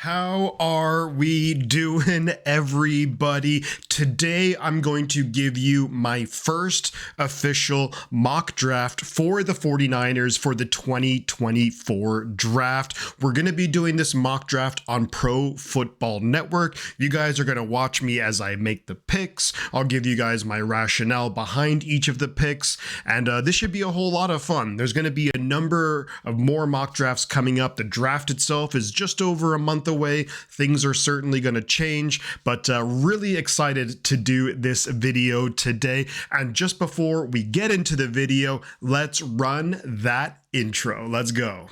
How are we doing, everybody? Today, I'm going to give you my first official mock draft for the 49ers for the 2024 draft. We're going to be doing this mock draft on Pro Football Network. You guys are going to watch me as I make the picks. I'll give you guys my rationale behind each of the picks, and this should be a whole lot of fun. There's going to be a number of more mock drafts coming up. The draft itself is just over a month away. Things are certainly going to change, but really excited to do this video today. And just before we get into the video, let's run that intro. Let's go.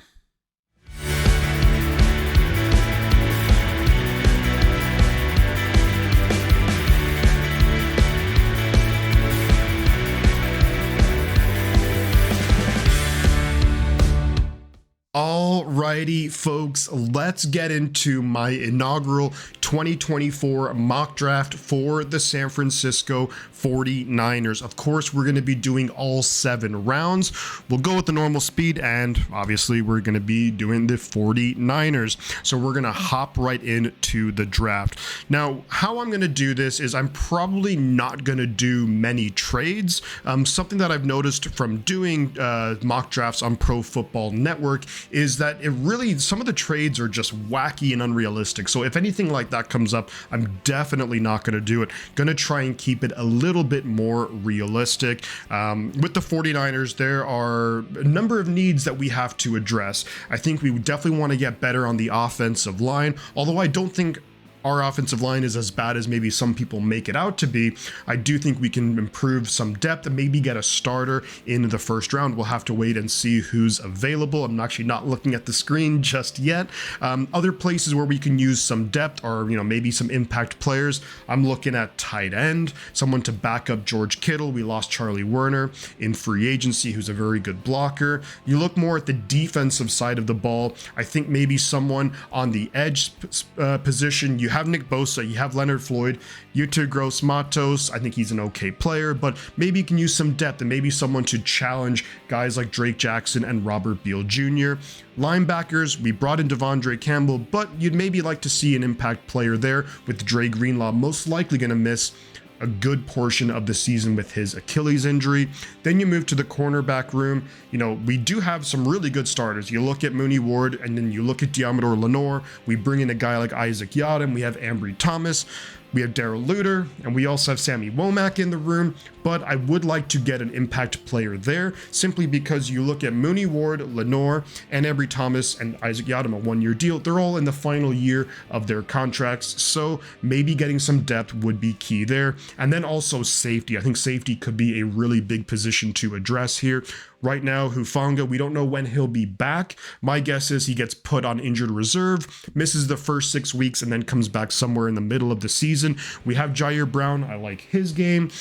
Alrighty, folks, let's get into my inaugural 2024 mock draft for the San Francisco 49ers. Of course, we're going to be doing all 7 rounds. We'll go with the normal speed, and obviously we're going to be doing the 49ers. So we're going to hop right into the draft. Now, how I'm going to do this is I'm probably not going to do many trades. Something that I've noticed from doing mock drafts on Pro Football Network is that it really, some of the trades are just wacky and unrealistic. So if anything like that comes up, I'm definitely not going to do it. Going to try and keep it a little bit more realistic. With the 49ers, there are a number of needs that we have to address. I think we definitely want to get better on the offensive line, although I don't think our offensive line is as bad as maybe some people make it out to be. I do think we can improve some depth and maybe get a starter in the first round. We'll have to wait and see who's available. I'm actually not looking at the screen just yet. Other places where we can use some depth are, maybe some impact players. I'm looking at tight end, someone to back up George Kittle. We lost Charlie Werner in free agency, who's a very good blocker. You look more at the defensive side of the ball. I think maybe someone on the edge position. You have Nick Bosa, you have Leonard Floyd, Yuta Gross-Matos. I think he's an okay player, but maybe you can use some depth and maybe someone to challenge guys like Drake Jackson and Robert Beal Jr. Linebackers, we brought in Devondre Campbell, but you'd maybe like to see an impact player there, with Dre Greenlaw most likely going to miss a good portion of the season with his Achilles injury. Then you move to the cornerback room. We do have some really good starters. You look at Mooney Ward, and then you look at Deommodore Lenoir. We bring in a guy like Isaac Yiadom. We have Ambry Thomas. We have Darrell Luter, and we also have Sammy Womack in the room, but I would like to get an impact player there, simply because you look at Mooney Ward, Lenoir, and Ambry Thomas, and Isaac Yiadom, a 1-year deal. They're all in the final year of their contracts, so maybe getting some depth would be key there. And then also safety. I think safety could be a really big position to address here. Right now, Hufanga, we don't know when he'll be back. My guess is he gets put on injured reserve, misses the first 6 weeks, and then comes back somewhere in the middle of the season. We have Jair Brown. I like his game.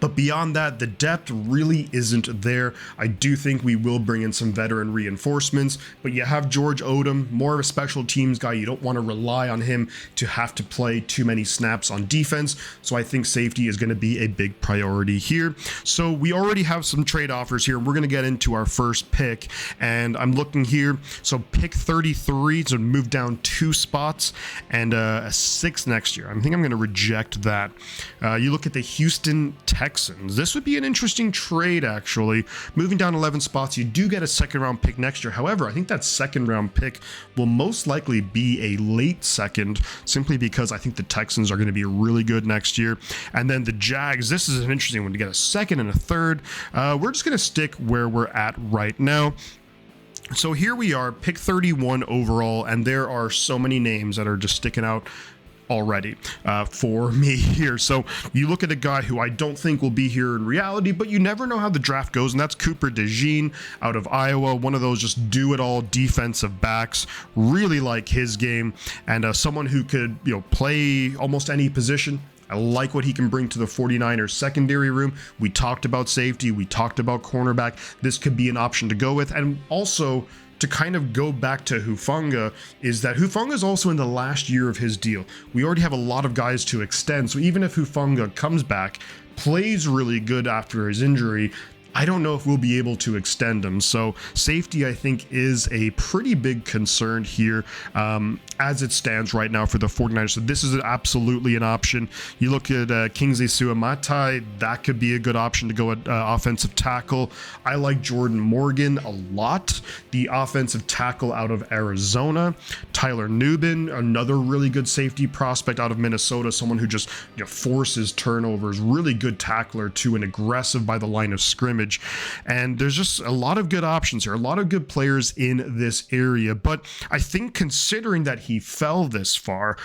But beyond that, the depth really isn't there. I do think we will bring in some veteran reinforcements, but you have George Odom, more of a special teams guy. You don't want to rely on him to have to play too many snaps on defense. So I think safety is going to be a big priority here. So we already have some trade offers here. We're going to get into our first pick, and I'm looking here. So pick 33, so move down 2 spots, and a 6 next year. I think I'm going to reject that. You look at the Houston Texans. This would be an interesting trade, actually. Moving down 11 spots, you do get a 2nd round pick next year. However, I think that 2nd round pick will most likely be a late 2nd, simply because I think the Texans are going to be really good next year. And then the Jags, this is an interesting one, to get a 2nd and a 3rd. We're just going to stick where we're at right now. So here we are, pick 31 overall, and there are so many names that are just sticking out already for me here. So you look at a guy who I don't think will be here in reality, but you never know how the draft goes, and that's Cooper DeJean out of Iowa, one of those just do-it-all defensive backs. Really like his game, and someone who could play almost any position. I like what he can bring to the 49ers secondary room. We talked about safety. We talked about cornerback. This could be an option to go with. And also, to kind of go back to Hufanga, is that Hufanga is also in the last year of his deal. We already have a lot of guys to extend. So even if Hufanga comes back, plays really good after his injury, I don't know if we'll be able to extend him. So safety, I think, is a pretty big concern here as it stands right now for the 49ers. So this is absolutely an option. You look at Kingsley Suamatai, that could be a good option to go at offensive tackle. I like Jordan Morgan a lot, the offensive tackle out of Arizona. Tyler Nubin, another really good safety prospect out of Minnesota, someone who just forces turnovers, really good tackler too, and aggressive by the line of scrimmage. And there's just a lot of good options here, a lot of good players in this area. But I think considering that he fell this far,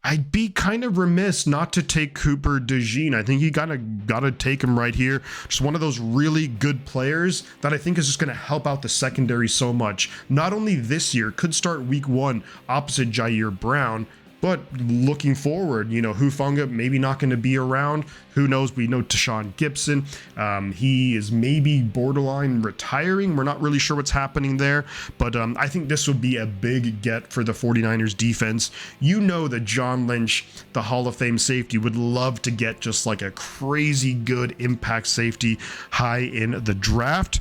I'd be kind of remiss not to take Cooper DeJean. I think you gotta take him right here. Just one of those really good players that I think is just gonna help out the secondary so much. Not only this year, could start week 1 opposite Jair Brown, but looking forward, Hufanga maybe not going to be around. Who knows? We know Tashawn Gibson. He is maybe borderline retiring. We're not really sure what's happening there. But I think this would be a big get for the 49ers defense. That John Lynch, the Hall of Fame safety, would love to get just like a crazy good impact safety high in the draft.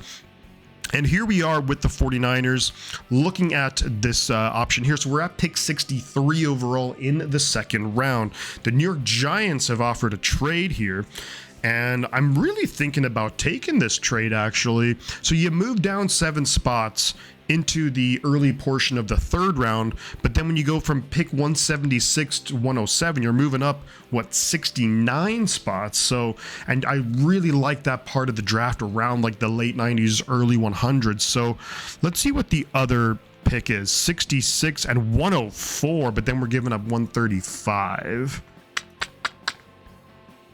And here we are with the 49ers looking at this option here. So we're at pick 63 overall in the second round. The New York Giants have offered a trade here, and I'm really thinking about taking this trade actually. So you move down 7 spots into the early portion of the third round, but then when you go from pick 176 to 107, you're moving up 69 spots. So, and I really like that part of the draft around like the late 90s, early 100s. So let's see what the other pick is. 66 and 104, but then we're giving up 135.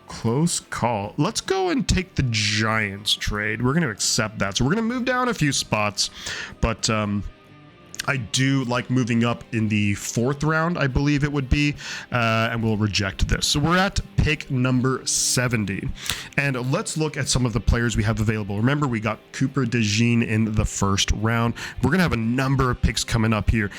Close call. Let's go and take the Giants trade. We're going to accept that. So we're going to move down a few spots, but I do like moving up in the 4th round, I believe it would be, and we'll reject this. So we're at pick number 70, and let's look at some of the players we have available. Remember, we got Cooper DeJean in the 1st round. We're going to have a number of picks coming up here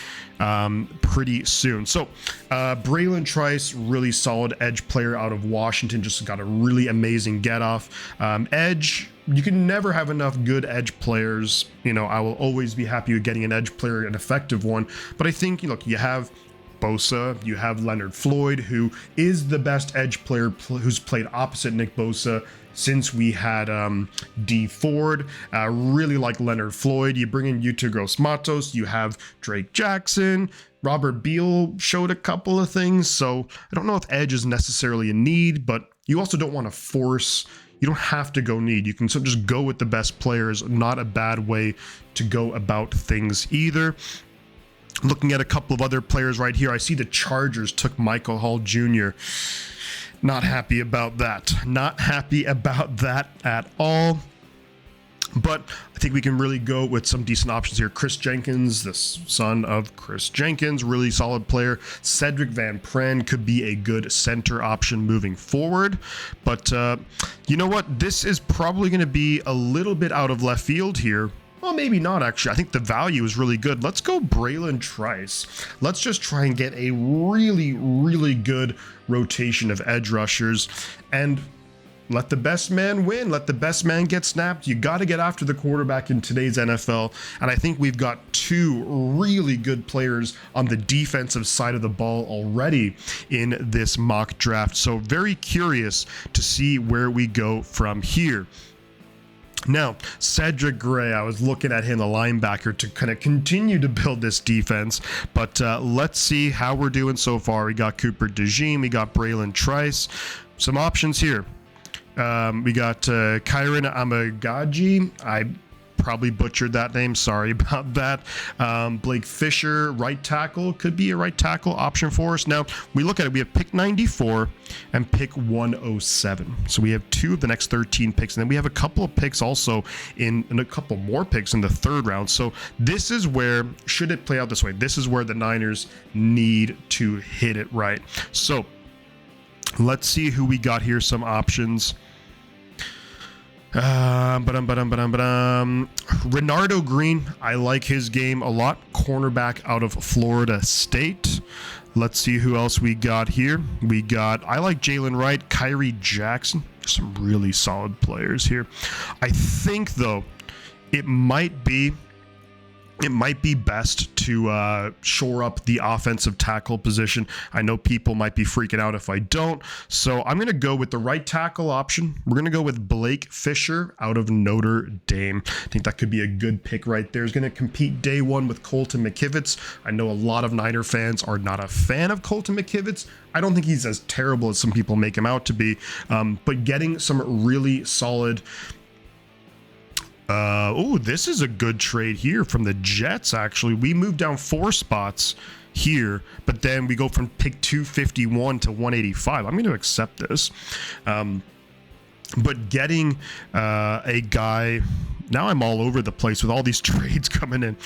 pretty soon. So Braylon Trice, really solid edge player out of Washington, just got a really amazing get off. Edge, you can never have enough good edge players. I will always be happy with getting an edge player, an effective one. But I think, you have Bosa, you have Leonard Floyd, who is the best edge player who's played opposite Nick Bosa since we had D Ford. Really like Leonard Floyd. You bring in Yuta Gross-Matos, you have Drake Jackson. Robert Beal showed a couple of things, so I don't know if edge is necessarily a need, but you also don't want to force. You don't have to go need. You can just go with the best players. Not a bad way to go about things either. Looking at a couple of other players right here, I see the Chargers took Michael Hall Jr. Not happy about that. Not happy about that at all. But I think we can really go with some decent options here. Chris Jenkins, the son of Chris Jenkins, really solid player. Cedric Van Pren could be a good center option moving forward. But you know what? This is probably going to be a little bit out of left field here. Well, maybe not, actually. I think the value is really good. Let's go Braylon Trice. Let's just try and get a really, really good rotation of edge rushers. And let the best man win. Let the best man get snapped. You got to get after the quarterback in today's NFL. And I think we've got 2 really good players on the defensive side of the ball already in this mock draft. So very curious to see where we go from here. Now, Cedric Gray, I was looking at him, the linebacker, to kind of continue to build this defense. But let's see how we're doing so far. We got Cooper DeJean. We got Braylon Trice. Some options here. We got Kyron Amagaji. I probably butchered that name. Sorry about that. Blake Fisher, right tackle. Could be a right tackle option for us. Now, we look at it. We have pick 94 and pick 107. So we have 2 of the next 13 picks. And then we have a couple of picks also and a couple more picks in the 3rd round. So this is where, should it play out this way, this is where the Niners need to hit it right. So let's see who we got here. Some options. Renardo Green, I like his game a lot. Cornerback out of Florida State. Let's see who else we got here. I like Jalen Wright, Kyrie Jackson. Some really solid players here. I think, though, it might be best to shore up the offensive tackle position. I know people might be freaking out if I don't, so I'm going to go with the right tackle option. We're going to go with Blake Fisher out of Notre Dame. I think that could be a good pick right there. He's going to compete day one with Colton McKivitz. I know a lot of Niner fans are not a fan of Colton McKivitz. I don't think he's as terrible as some people make him out to be, but getting some really solid... this is a good trade here from the Jets, actually. We moved down 4 spots here, but then we go from pick 251 to 185. I'm going to accept this. But getting a guy... Now I'm all over the place with all these trades coming in,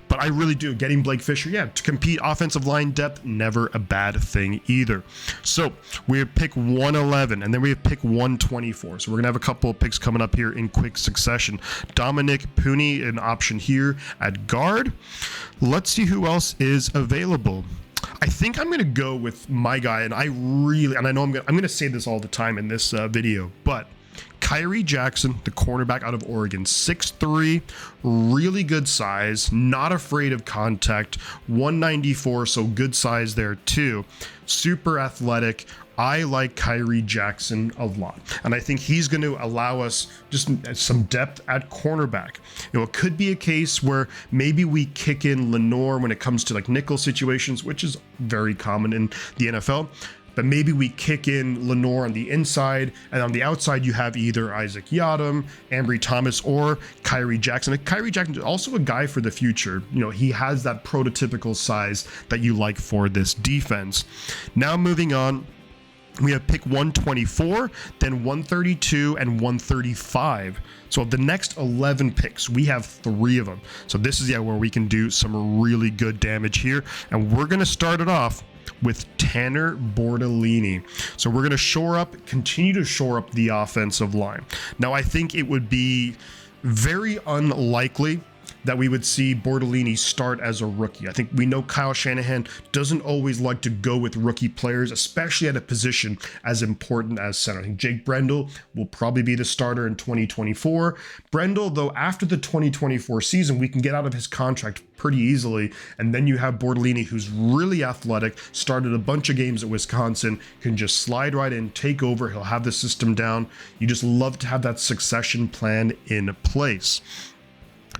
but I really do. Getting Blake Fisher, yeah, to compete offensive line depth, never a bad thing either. So we have pick 111, and then we have pick 124. So we're going to have a couple of picks coming up here in quick succession. Dominic Pooney, an option here at guard. Let's see who else is available. I think I'm going to go with my guy, and I know I'm going to say this all the time in this video, but Kyrie Jackson, the cornerback out of Oregon, 6'3", really good size, not afraid of contact, 194, so good size there too. Super athletic. I like Kyrie Jackson a lot, and I think he's going to allow us just some depth at cornerback. It could be a case where maybe we kick in Lenore when it comes to like nickel situations, which is very common in the NFL. But maybe we kick in Lenore on the inside, and on the outside you have either Isaac Yiadom, Ambry Thomas, or Kyrie Jackson. Kyrie Jackson is also a guy for the future. He has that prototypical size that you like for this defense. Now moving on, we have pick 124, then 132, and 135. So of the next 11 picks, we have 3 of them. So this is where we can do some really good damage here. And we're going to start it off with Tanner Bortolini. So we're going to continue to shore up the offensive line. Now, I think it would be very unlikely that we would see Bortolini start as a rookie. I think we know Kyle Shanahan doesn't always like to go with rookie players, especially at a position as important as center. I think Jake Brendel will probably be the starter in 2024. Brendel, though, after the 2024 season, we can get out of his contract pretty easily, and then you have Bortolini, who's really athletic, started a bunch of games at Wisconsin, can just slide right in, take over, he'll have the system down. You just love to have that succession plan in place.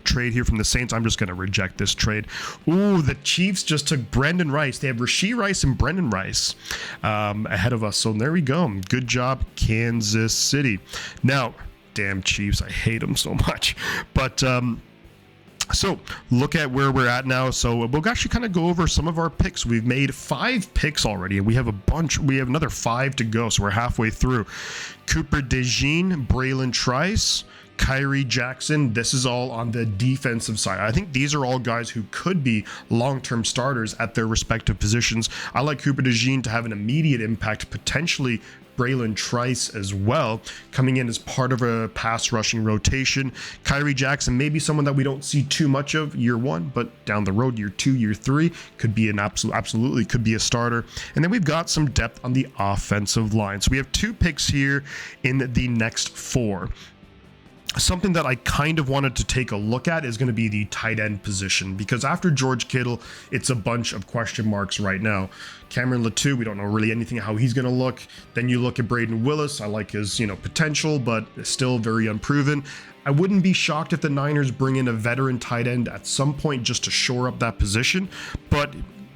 Trade here from the Saints. I'm just going to reject this trade. Ooh, the Chiefs just took Brendan Rice. They have Rashee Rice and Brendan Rice ahead of us. So there we go. Good job, Kansas City. Now, damn Chiefs. I hate them so much. But so look at where we're at now. So we'll actually kind of go over some of our picks. We've made 5 picks already, and we have a bunch. We have another 5 to go. So we're halfway through. Cooper DeJean, Braylon Trice, Kyrie Jackson. This is all on the defensive side. I think these are all guys who could be long-term starters at their respective positions. I like Cooper DeJean to have an immediate impact, potentially Braylon Trice as well, coming in as part of a pass rushing rotation. Kyrie Jackson, maybe someone that we don't see too much of year 1, but down the road, year 2, year 3, could be an absolutely could be a starter. And then we've got some depth on the offensive line. So we have 2 picks here in the next 4. Something that I kind of wanted to take a look at is going to be the tight end position, because after George Kittle, it's a bunch of question marks right now. Cameron Latou, we don't know really anything how he's going to look. Then you look at Braden Willis. I like his, potential, but still very unproven. I wouldn't be shocked if the Niners bring in a veteran tight end at some point just to shore up that position, but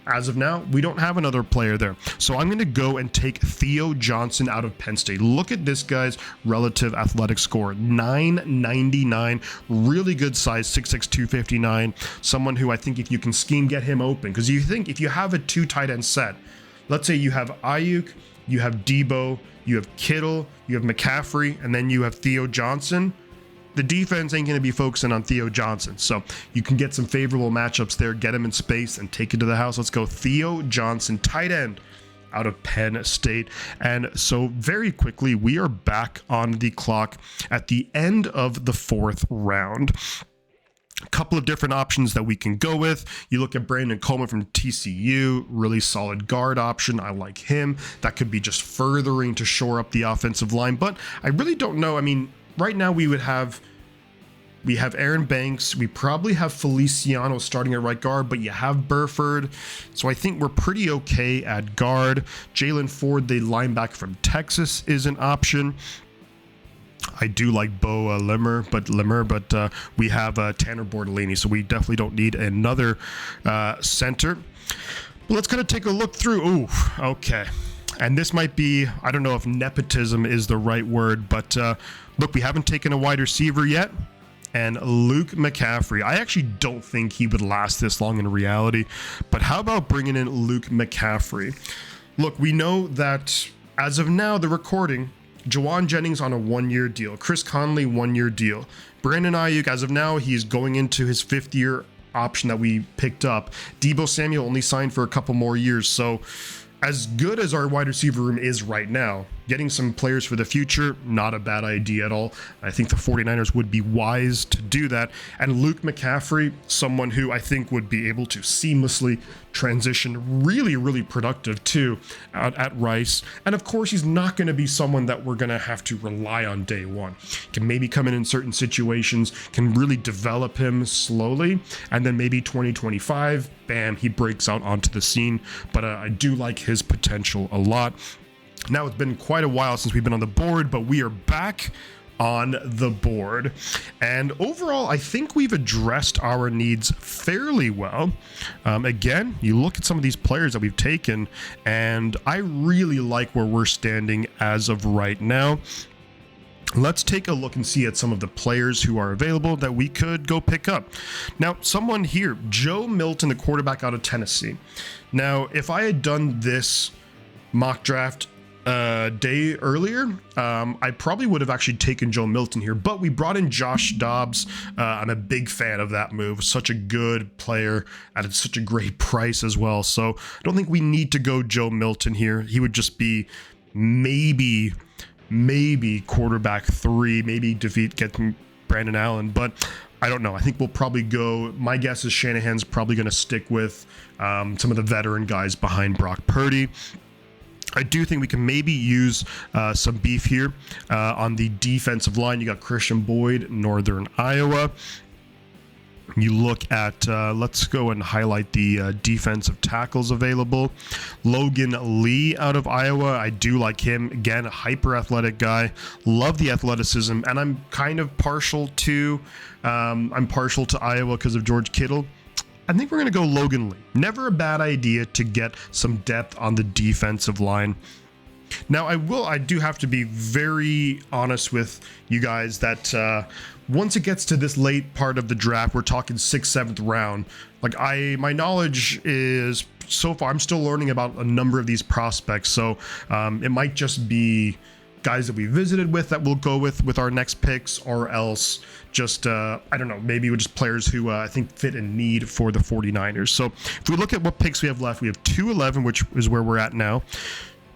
as of now, we don't have another player there. So I'm going to go and take Theo Johnson out of Penn State. Look at this guy's relative athletic score, 999, really good size, 6'6", 259. Someone who I think if you can scheme, get him open. Because you think if you have a 2 tight end set, let's say you have Ayuk, you have Debo, you have Kittle, you have McCaffrey, and then you have Theo Johnson, the defense ain't going to be focusing on Theo Johnson. So you can get some favorable matchups there, get him in space, and take it to the house. Let's go Theo Johnson, tight end out of Penn State. And so very quickly, we are back on the clock at the end of the 4th round. A couple of different options that we can go with. You look at Brandon Coleman from TCU, really solid guard option. I like him. That could be just furthering to shore up the offensive line, but I really don't know. I mean, right now we have Aaron Banks. We probably have Feliciano starting at right guard, but you have Burford. So I think we're pretty okay at guard. Jalen Ford, the linebacker from Texas, is an option. I do like Bo Limmer, but we have Tanner Bortolini, so we definitely don't need another center. But let's kind of take a look through. Ooh, okay. And this might be, I don't know if nepotism is the right word, but look, we haven't taken a wide receiver yet. And Luke McCaffrey, I actually don't think he would last this long in reality, but how about bringing in Luke McCaffrey? Look, we know that as of now, the recording, Jawan Jennings on a 1-year deal. Chris Conley, 1-year deal. Brandon Ayuk, as of now, he's going into his 5th-year option that we picked up. Deebo Samuel only signed for a couple more years. So as good as our wide receiver room is right now, getting some players for the future, not a bad idea at all. I think the 49ers would be wise to do that. And Luke McCaffrey, someone who I think would be able to seamlessly transition, really, really productive too out at Rice. And of course, he's not going to be someone that we're going to have to rely on day one. Can maybe come in certain situations, can really develop him slowly, and then maybe 2025, bam, he breaks out onto the scene. But I do like his potential a lot. Now, it's been quite a while since we've been on the board, but we are back on the board. And overall, I think we've addressed our needs fairly well. Again, you look at some of these players that we've taken, and I really like where we're standing as of right now. Let's take a look and see at some of the players who are available that we could go pick up. Now, someone here, Joe Milton, the quarterback out of Tennessee. Now, if I had done this mock draft day earlier, I probably would have actually taken Joe Milton here, but we brought in Josh Dobbs. I'm a big fan of that move. Such a good player at such a great price as well. So I don't think we need to go Joe Milton here. He would just be maybe quarterback 3, maybe getting Brandon Allen, but I don't know. I think we'll probably go, my guess is Shanahan's probably going to stick with some of the veteran guys behind Brock Purdy. I do think we can maybe use some beef here on the defensive line. You got Christian Boyd, Northern Iowa. You look at, let's go and highlight the defensive tackles available. Logan Lee out of Iowa. I do like him. Again, a hyper athletic guy. Love the athleticism. And I'm kind of partial to Iowa because of George Kittle. I think we're going to go Logan Lee. Never a bad idea to get some depth on the defensive line. Now, I do have to be very honest with you guys that once it gets to this late part of the draft, we're talking 6th, 7th round. Like my knowledge is so far, I'm still learning about a number of these prospects. So it might just be guys that we visited with that we'll go with our next picks, or else just, I don't know, maybe we're just players who I think fit in need for the 49ers. So if we look at what picks we have left, we have 211, which is where we're at now.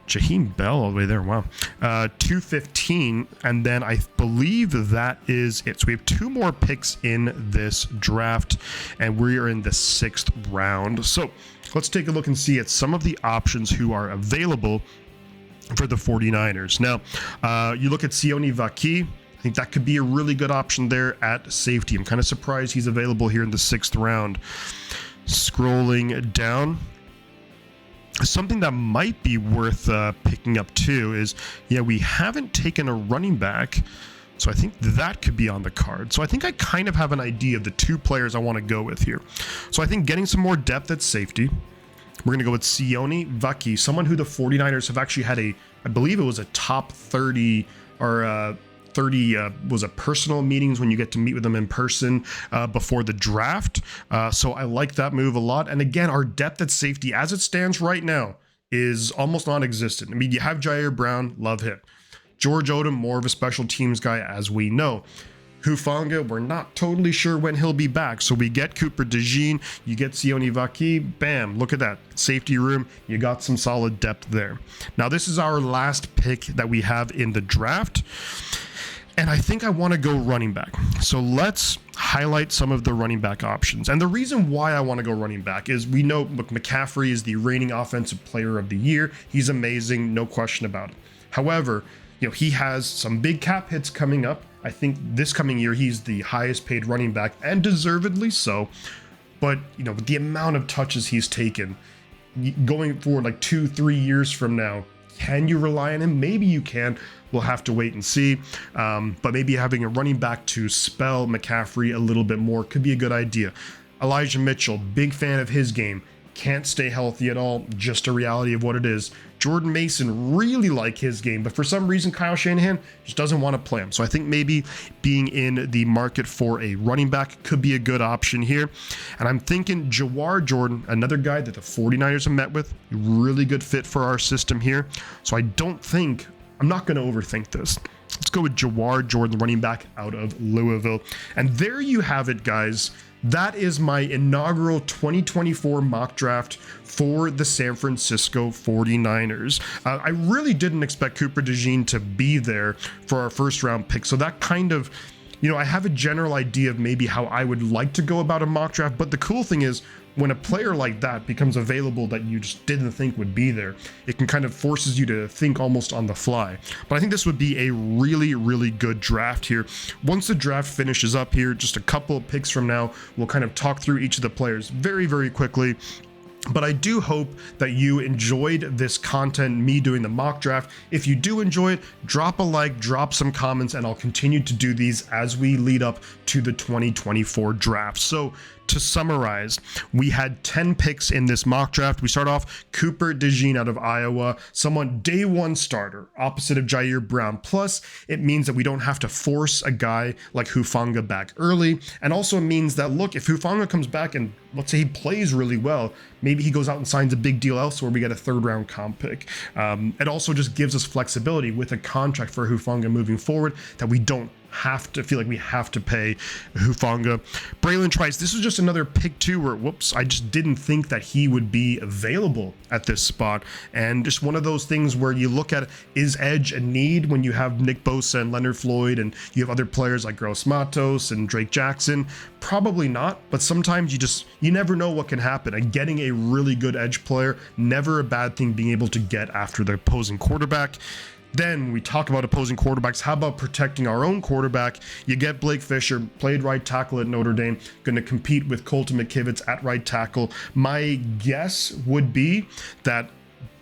Jaheim Bell all the way there. Wow. 215. And then I believe that is it. So we have 2 more picks in this draft, and we are in the 6th round. So let's take a look and see at some of the options who are available for the 49ers. Now, you look at Sione Vaki. I think that could be a really good option there at safety. I'm kind of surprised he's available here in the 6th round. Scrolling down, something that might be worth picking up too is, we haven't taken a running back, so I think that could be on the card. So I think I kind of have an idea of the 2 players I want to go with here. So I think getting some more depth at safety, we're going to go with Sione Vaki, someone who the 49ers have actually had I believe it was a top 30 or 30 was a personal meetings when you get to meet with them in person before the draft. So I like that move a lot. And again, our depth at safety as it stands right now is almost non-existent. I mean, you have Jair Brown, love him. George Odom, more of a special teams guy, as we know. Hufanga, we're not totally sure when he'll be back. So we get Cooper DeJean, you get Sione Vaki, bam, look at that. Safety room, you got some solid depth there. Now, this is our last pick that we have in the draft. And I think I want to go running back. So let's highlight some of the running back options. And the reason why I want to go running back is we know McCaffrey is the reigning offensive player of the year. He's amazing, no question about it. However, he has some big cap hits coming up. I think this coming year, he's the highest paid running back, and deservedly so. But, with the amount of touches he's taken, going forward like 2-3 years from now, can you rely on him? Maybe you can. We'll have to wait and see. But maybe having a running back to spell McCaffrey a little bit more could be a good idea. Elijah Mitchell, big fan of his game. Can't stay healthy at all. Just a reality of what it is. Jordan Mason, really like his game, but for some reason Kyle Shanahan just doesn't want to play him. So I think maybe being in the market for a running back could be a good option here. And I'm thinking Jawar Jordan, another guy that the 49ers have met with, really good fit for our system here. So I'm not going to overthink this. Let's go with Jawar Jordan, running back out of Louisville. And there you have it, guys. That is my inaugural 2024 mock draft for the San Francisco 49ers. I really didn't expect Cooper DeJean to be there for our first round pick. So that kind of, I have a general idea of maybe how I would like to go about a mock draft. But the cool thing is, when a player like that becomes available that you just didn't think would be there, it can kind of forces you to think almost on the fly. But I think this would be a really, really good draft here. Once the draft finishes up here, just a couple of picks from now, we'll kind of talk through each of the players very, very quickly. But I do hope that you enjoyed this content, me doing the mock draft. If you do enjoy it, drop a like, drop some comments, and I'll continue to do these as we lead up to the 2024 draft. So to summarize, we had 10 picks in this mock draft. We start off Cooper DeJean out of Iowa, someone day one starter, opposite of Jair Brown. Plus, it means that we don't have to force a guy like Hufanga back early. And also means that, look, if Hufanga comes back and let's say he plays really well, maybe he goes out and signs a big deal elsewhere, we get a third round comp pick. It also just gives us flexibility with a contract for Hufanga moving forward that we don't have to feel like we have to pay Hufanga. Braylon Trice, this was just another pick too where, I just didn't think that he would be available at this spot. And just one of those things where you look at, is edge a need when you have Nick Bosa and Leonard Floyd and you have other players like Gross Matos and Drake Jackson? Probably not, but sometimes you never know what can happen. And getting a really good edge player, never a bad thing being able to get after the opposing quarterback. Then we talk about opposing quarterbacks. How about protecting our own quarterback? You get Blake Fisher, played right tackle at Notre Dame, going to compete with Colton McKivitz at right tackle. My guess would be that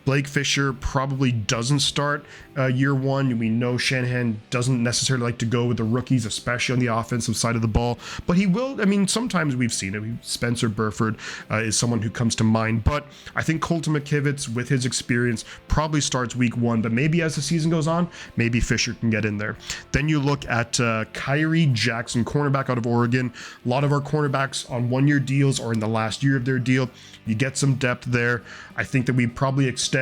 Blake Fisher probably doesn't start year one. We know Shanahan doesn't necessarily like to go with the rookies, especially on the offensive side of the ball, but he will. Sometimes we've seen it. Spencer Burford is someone who comes to mind, but I think Colton McKivitz, with his experience, probably starts week one, but maybe as the season goes on, maybe Fisher can get in there. Then you look at Kyrie Jackson, cornerback out of Oregon. A lot of our cornerbacks on one-year deals are in the last year of their deal. You get some depth there. I think that we probably extend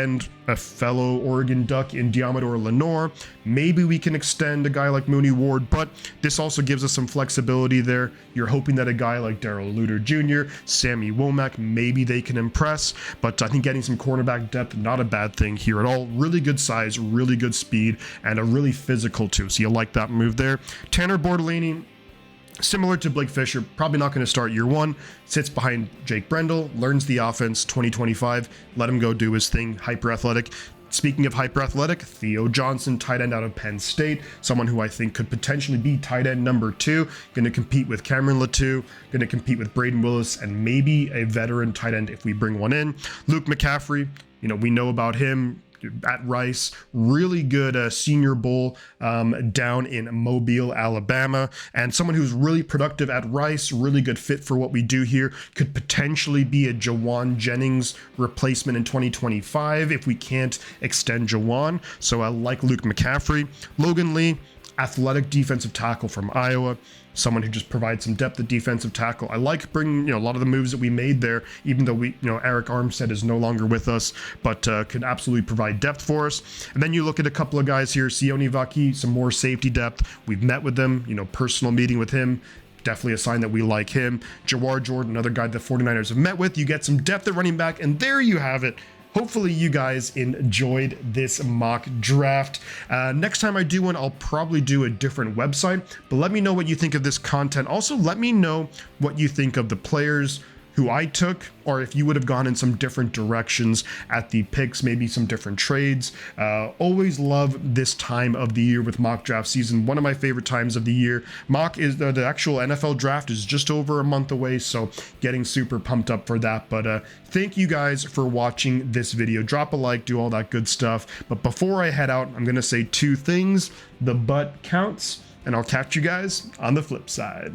a fellow Oregon Duck in Diamador Lenore. Maybe we can extend a guy like Mooney Ward, but this also gives us some flexibility there. You're hoping that a guy like Darrell Luter Jr., Sammy Womack, maybe they can impress, but I think getting some cornerback depth, not a bad thing here at all. Really good size, really good speed, and a really physical too, so you like that move there. Tanner Bortolini, similar to Blake Fisher, probably not going to start year one, sits behind Jake Brendel, learns the offense 2025, let him go do his thing, hyper athletic. Speaking of hyper athletic, Theo Johnson, tight end out of Penn State, someone who I think could potentially be tight end number 2, going to compete with Cameron Latou, going to compete with Braden Willis, and maybe a veteran tight end if we bring one in. Luke McCaffrey, we know about him at Rice, really good Senior Bowl down in Mobile, Alabama, and someone who's really productive at Rice, really good fit for what we do here, could potentially be a Jawan Jennings replacement in 2025 if we can't extend Jawan. So I like Luke McCaffrey. Logan Lee, athletic defensive tackle from Iowa, someone who just provides some depth at defensive tackle. I like bringing, a lot of the moves that we made there, even though Eric Armstead is no longer with us, but could absolutely provide depth for us. And then you look at a couple of guys here, Sione Vaki, some more safety depth. We've met with them, personal meeting with him. Definitely a sign that we like him. Jawar Jordan, another guy the 49ers have met with. You get some depth at running back, and there you have it. hopefully you guys enjoyed this mock draft. Next time I do one, I'll probably do a different website, but let me know what you think of this content. Also, let me know what you think of the players who I took, or if you would have gone in some different directions at the picks, maybe some different trades. Always love this time of the year with mock draft season. One of my favorite times of the year. Mock is the actual NFL draft is just over a month away, so getting super pumped up for that. But thank you guys for watching this video. Drop a like, do all that good stuff. But before I head out, I'm gonna say two things. The butt counts, and I'll catch you guys on the flip side.